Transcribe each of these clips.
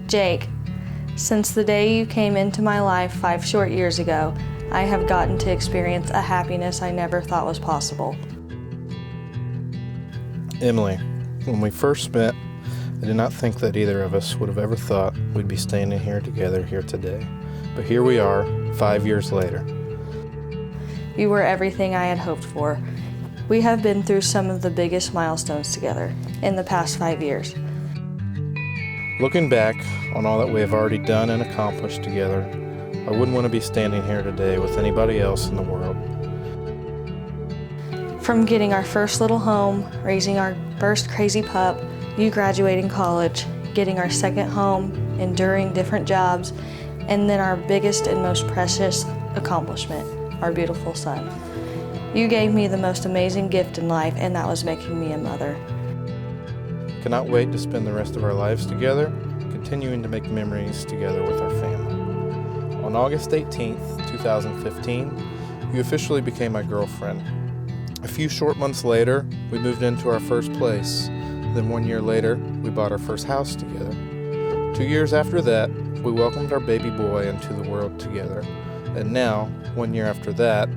Jake, since the day you came into my life 5 short years ago, I have gotten to experience a happiness I never thought was possible. Emily, when we first met, I did not think that either of us would have ever thought we'd be standing here together here today. But here we are, 5 years later. You were everything I had hoped for. We have been through some of the biggest milestones together in the past 5 years. Looking back on all that we have already done and accomplished together, I wouldn't want to be standing here today with anybody else in the world. From getting our first little home, raising our first crazy pup, you graduating college, getting our second home, enduring different jobs, and then our biggest and most precious accomplishment, our beautiful son. You gave me the most amazing gift in life, and that was making me a mother. Cannot wait to spend the rest of our lives together, continuing to make memories together with our family. On August 18th, 2015, you officially became my girlfriend. A few short months later, we moved into our first place. Then 1 year later, we bought our first house together. 2 years after that, we welcomed our baby boy into the world together. And now, 1 year after that,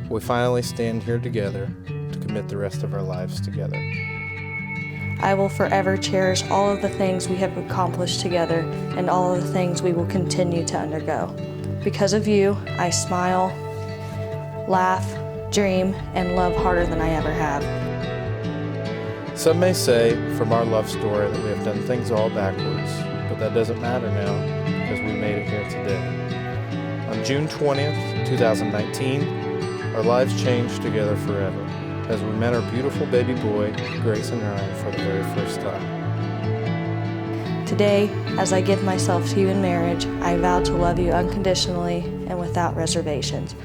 we finally stand here together to commit the rest of our lives together. I will forever cherish all of the things we have accomplished together and all of the things we will continue to undergo. Because of you, I smile, laugh, dream, and love harder than I ever have. Some may say from our love story that we have done things all backwards, but that doesn't matter now because we made it here today. On June 20th, 2019, our lives changed together forever as we met our beautiful baby boy, Grayson Ryan, for the very first time. Today, as I give myself to you in marriage, I vow to love you unconditionally and without reservations.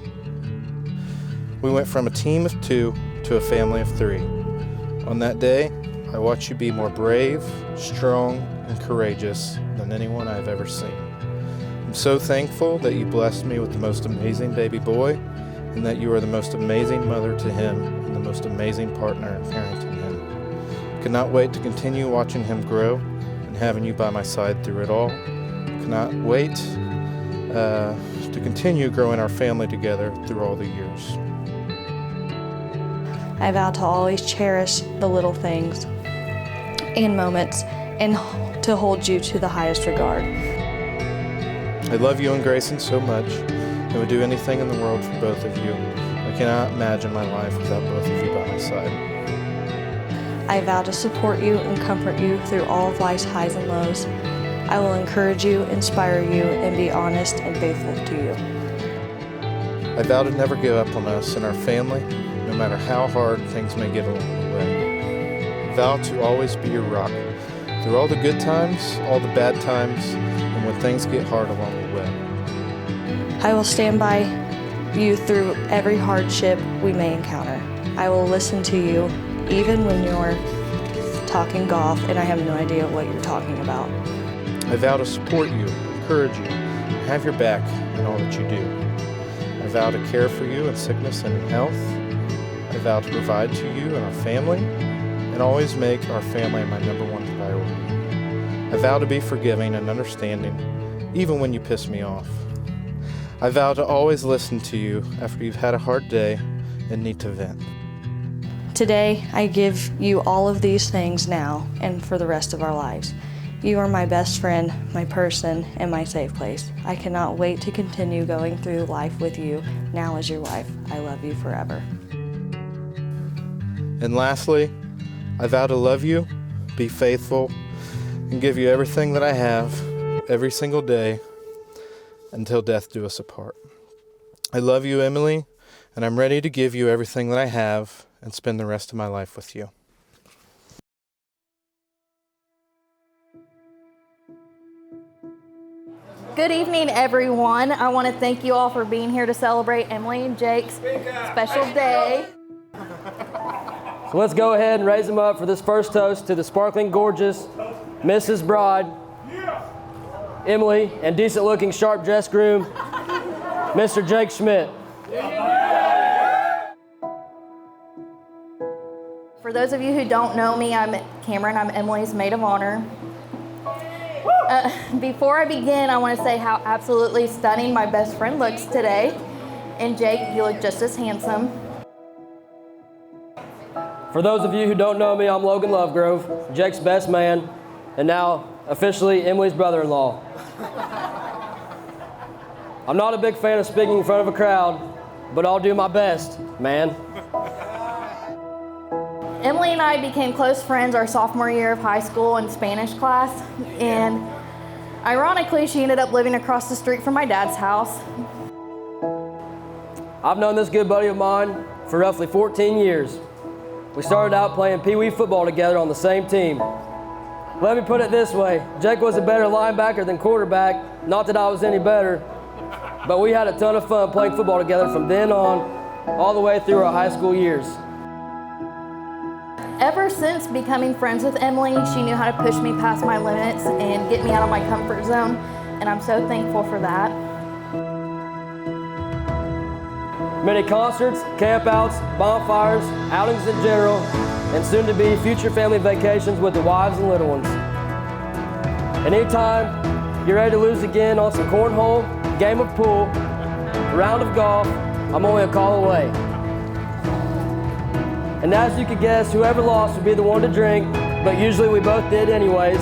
We went from a team of 2 to a family of 3. On that day, I watched you be more brave, strong, and courageous than anyone I've ever seen. I'm so thankful that you blessed me with the most amazing baby boy, and that you are the most amazing mother to him and the most amazing partner in parenting him. Cannot wait to continue watching him grow and having you by my side through it all. Cannot wait to continue growing our family together through all the years. I vow to always cherish the little things and moments and to hold you to the highest regard. I love you and Grayson so much and would do anything in the world for both of you. I cannot imagine my life without both of you by my side. I vow to support you and comfort you through all of life's highs and lows. I will encourage you, inspire you, and be honest and faithful to you. I vow to never give up on us and our family, no matter how hard things may get along the way. I vow to always be your rock, through all the good times, all the bad times, and when things get hard along the way. I will stand by you through every hardship we may encounter. I will listen to you even when you're talking golf and I have no idea what you're talking about. I vow to support you, encourage you, and have your back in all that you do. I vow to care for you in sickness and in health. I vow to provide to you and our family and always make our family my #1 priority. I vow to be forgiving and understanding even when you piss me off. I vow to always listen to you after you've had a hard day and need to vent. Today, I give you all of these things now and for the rest of our lives. You are my best friend, my person, and my safe place. I cannot wait to continue going through life with you now as your wife. I love you forever. And lastly, I vow to love you, be faithful, and give you everything that I have every single day until death do us apart. I love you, Emily, and I'm ready to give you everything that I have and spend the rest of my life with you. Good evening, everyone. I want to thank you all for being here to celebrate Emily and Jake's special day. So let's go ahead and raise them up for this first toast to the sparkling gorgeous Mrs. Broad, Emily, and decent-looking, sharp-dressed groom, Mr. Jake Schmidt. For those of you who don't know me, I'm Cameron. I'm Emily's maid of honor. Before I begin, I want to say how absolutely stunning my best friend looks today. And Jake, you look just as handsome. For those of you who don't know me, I'm Logan Lovegrove, Jake's best man, and now officially Emily's brother-in-law. I'm not a big fan of speaking in front of a crowd, but I'll do my best, man. Emily and I became close friends our sophomore year of high school in Spanish class, and ironically, she ended up living across the street from my dad's house. I've known this good buddy of mine for roughly 14 years. We started out playing Pee Wee football together on the same team. Let me put it this way, Jake was a better linebacker than quarterback, not that I was any better, but we had a ton of fun playing football together from then on, all the way through our high school years. Ever since becoming friends with Emily, she knew how to push me past my limits and get me out of my comfort zone, and I'm so thankful for that. Many concerts, campouts, bonfires, outings in general, and soon to be future family vacations with the wives and little ones. Anytime you're ready to lose again on some cornhole, game of pool, round of golf, I'm only a call away. And as you could guess, whoever lost would be the one to drink, but usually we both did anyways.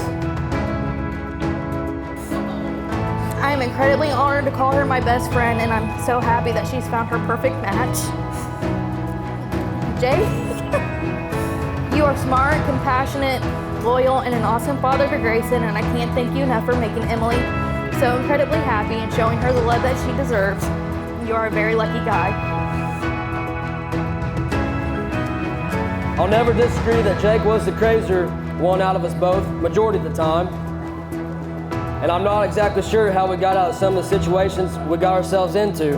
I am incredibly honored to call her my best friend, and I'm so happy that she's found her perfect match. Jake, you are smart, compassionate, loyal, and an awesome father to Grayson, and I can't thank you enough for making Emily so incredibly happy and showing her the love that she deserves. You are a very lucky guy. I'll never disagree that Jake was the crazier one out of us both, majority of the time. And I'm not exactly sure how we got out of some of the situations we got ourselves into.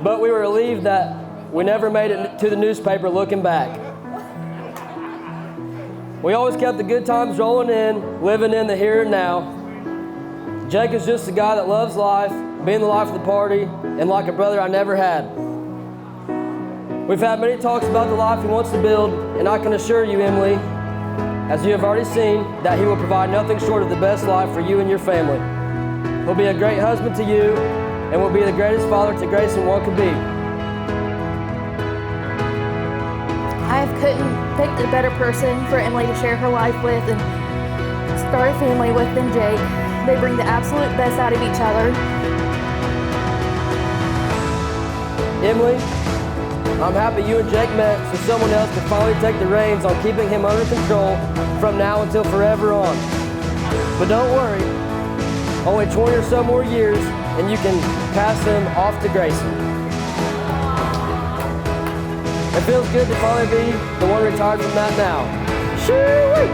But we were relieved that we never made it to the newspaper looking back. We always kept the good times rolling in, living in the here and now. Jake is just a guy that loves life, being the life of the party, and like a brother I never had. We've had many talks about the life he wants to build, and I can assure you, Emily, as you have already seen, that he will provide nothing short of the best life for you and your family. He'll be a great husband to you, and will be the greatest father to Grayson one could be. I couldn't pick a better person for Emily to share her life with and start a family with than Jake. They bring the absolute best out of each other. Emily, I'm happy you and Jake met so someone else can finally take the reins on keeping him under control from now until forever on. But don't worry, only 20 or so more years and you can pass him off to Grayson. It feels good to finally be the one retired from that now. Shoo-wee!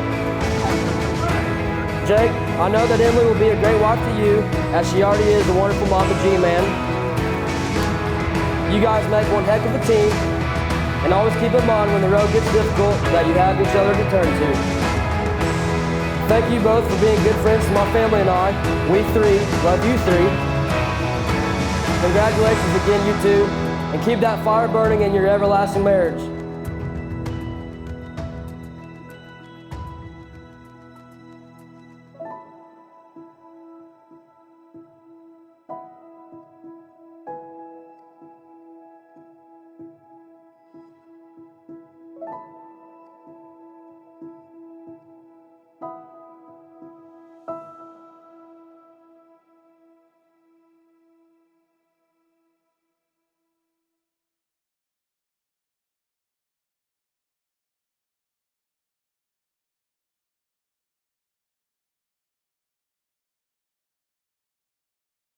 Jake, I know that Emily will be a great wife to you, as she already is a wonderful mom to G-Man. You guys make one heck of a team, and always keep in mind when the road gets difficult that you have each other to turn to. Thank you both for being good friends to my family and I. We three love you three. Congratulations again, you two, and keep that fire burning in your everlasting marriage.